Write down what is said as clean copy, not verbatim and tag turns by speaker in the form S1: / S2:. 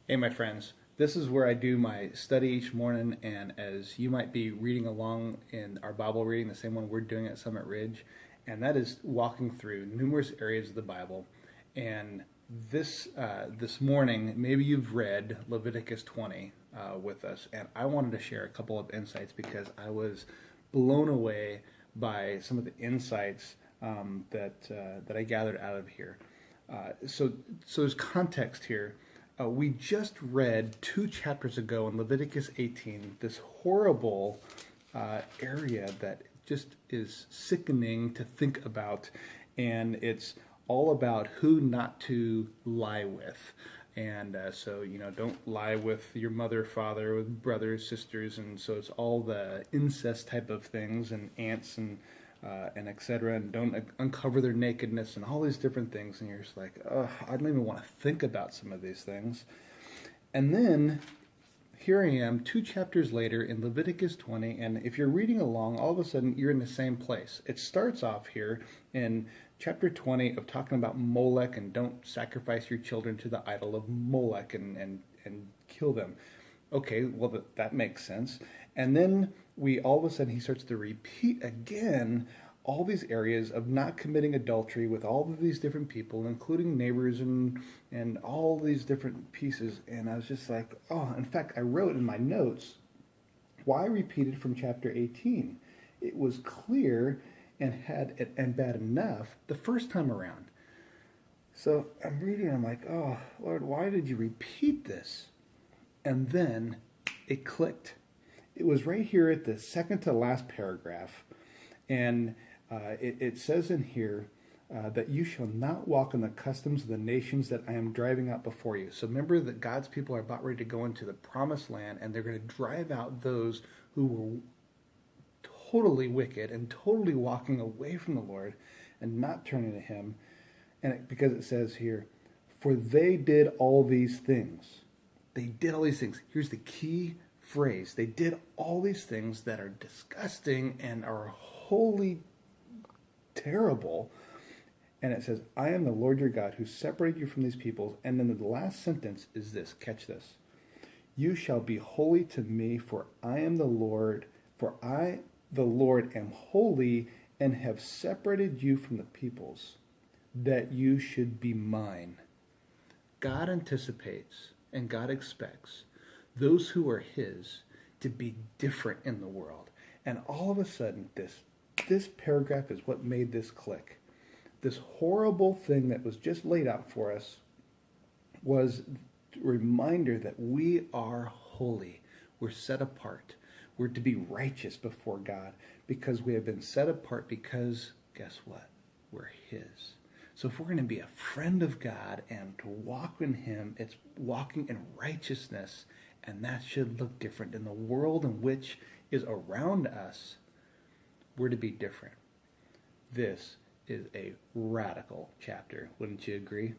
S1: Hey, my friends. This is where I do my study each morning, and as you might be reading along in our Bible reading, the same one we're doing at Summit Ridge, and that is walking through numerous areas of the Bible. And this morning, maybe you've read Leviticus 20 with us, and I wanted to share a couple of insights because I was blown away by some of the insights that I gathered out of here. So there's context here. We just read 2 chapters ago in Leviticus 18 this horrible area that just is sickening to think about, and it's all about who not to lie with. And don't lie with your mother, father, with brothers, sisters, and so it's all the incest type of things, and aunts and etc. And don't uncover their nakedness and all these different things. And you're just like, oh, I don't even want to think about some of these things. And then here I am 2 chapters later in Leviticus 20, and if you're reading along, all of a sudden you're in the same place. It starts off here in chapter 20 of talking about Molech and don't sacrifice your children to the idol of Molech and kill them. Okay, well, that makes sense. And then all of a sudden he starts to repeat again all these areas of not committing adultery with all of these different people, including neighbors and all these different pieces. And I was just like, oh, in fact, I wrote in my notes why repeated from chapter 18. It was clear and bad enough the first time around. So I'm reading, I'm like, oh, Lord, why did you repeat this? And then it clicked. It was right here at the second to last paragraph. And it says in here that you shall not walk in the customs of the nations that I am driving out before you. So remember that God's people are about ready to go into the promised land, and they're going to drive out those who were totally wicked and totally walking away from the Lord and not turning to Him. And because it says here, for they did all these things. They did all these things. Here's the key phrase. They did all these things that are disgusting and are wholly terrible. And it says, I am the Lord your God who separated you from these peoples. And then the last sentence is this. Catch this. You shall be holy to me, for I am the Lord, for I, the Lord, am holy and have separated you from the peoples, that you should be mine. God anticipates and God expects those who are His to be different in the world. And all of a sudden, this paragraph is what made this click. This horrible thing that was just laid out for us was a reminder that we are holy. We're set apart. We're to be righteous before God because we have been set apart because, guess what? We're His. So if we're going to be a friend of God and to walk in Him, it's walking in righteousness, and that should look different. In the world in which is around us, we're to be different. This is a radical chapter. Wouldn't you agree?